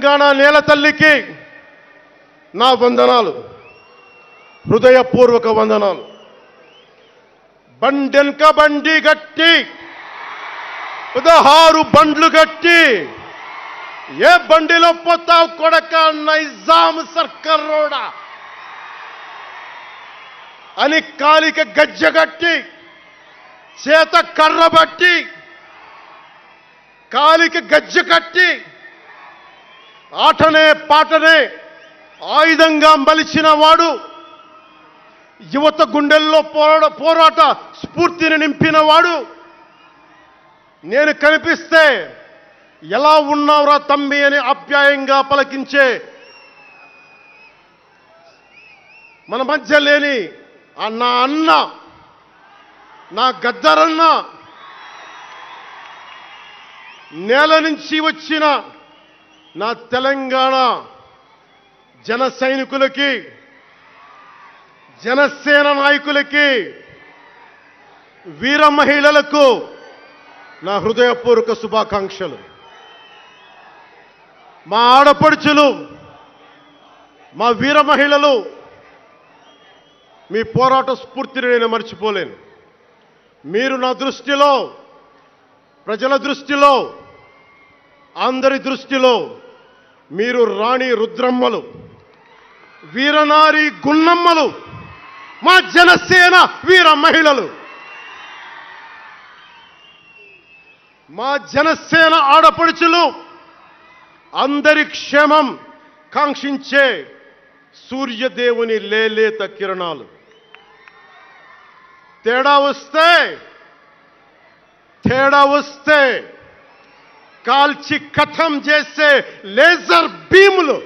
తెలంగాణ నేల తల్లికి నా వందనాలు, హృదయపూర్వక వందనాలు. బండెనక బండి గట్టి 16 బండ్లు గట్టి ఏ బండిలో పోతావు కొడక నైజాం సర్కార్ రోడా అని కాలిక గజ్జగట్టి చేత కర్ర బట్టి కాలిక గజ్జ కట్టి ఆటనే పాటనే ఆయుధంగా మలిచిన వాడు, యువత గుండెల్లో పోరాట స్ఫూర్తిని నింపిన వాడు, నేను కనిపిస్తే ఎలా ఉన్నావురా తమ్మి అని ఆప్యాయంగా పలకించే మన మధ్య లేని నా అన్న, నా గద్దరన్న, నేల నుంచి వచ్చిన నా తెలంగాణ జన సైనికులకి, జనసేన నాయకులకి, వీర మహిళలకు నా హృదయపూర్వక శుభాకాంక్షలు. మా ఆడపడుచులు, మా వీర మహిళలు, మీ పోరాట స్ఫూర్తిని నేను మర్చిపోలేను. మీరు నా దృష్టిలో, ప్రజల దృష్టిలో, అందరి దృష్టిలో మీరు రాణి రుద్రమ్మలు, వీరనారి గున్నమ్మలు, మా జనసేన వీర మహిళలు. మా జనసేన ఆడపడుచులు అందరి క్షేమం కాంక్షించే సూర్యదేవుని లేలేత కిరణాలు. తేడా వస్తే కాల్చి కథం చేసే లేజర్ బీములు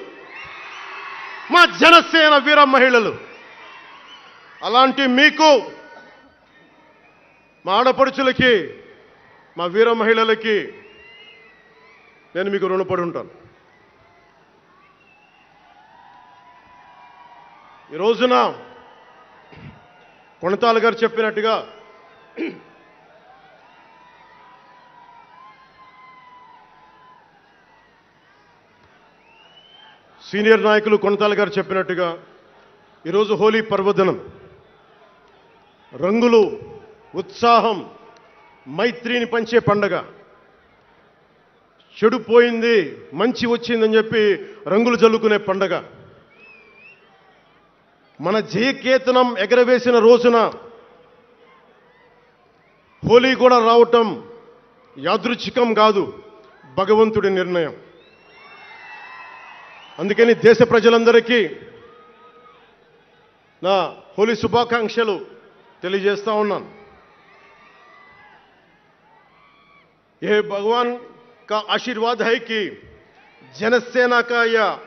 మా జనసేన వీర మహిళలు. అలాంటి మీకు, మా ఆడపడుచులకి, మా వీర మహిళలకి నేను మీకు రుణపడి ఉంటాను. ఈ రోజున కొణతాల గారు చెప్పినట్టుగా సీనియర్ నాయకులు కొణతాల గారు చెప్పినట్టుగా ఈరోజు హోలీ పర్వదినం. రంగులు, ఉత్సాహం, మైత్రిని పంచే పండగ. చెడు పోయింది, మంచి వచ్చిందని చెప్పి రంగులు జల్లుకునే పండగ. మన జయకేతనం ఎగరవేసిన రోజున హోలీ కూడా రావటం యాదృచ్ఛికం కాదు, భగవంతుడి నిర్ణయం. అందుకని దేశ ప్రజలందరికీ నా హోలీ శుభాకాంక్షలు తెలియజేస్తా ఉన్నాను. ये भगवान का आशीर्वाद है कि जनसेना का यह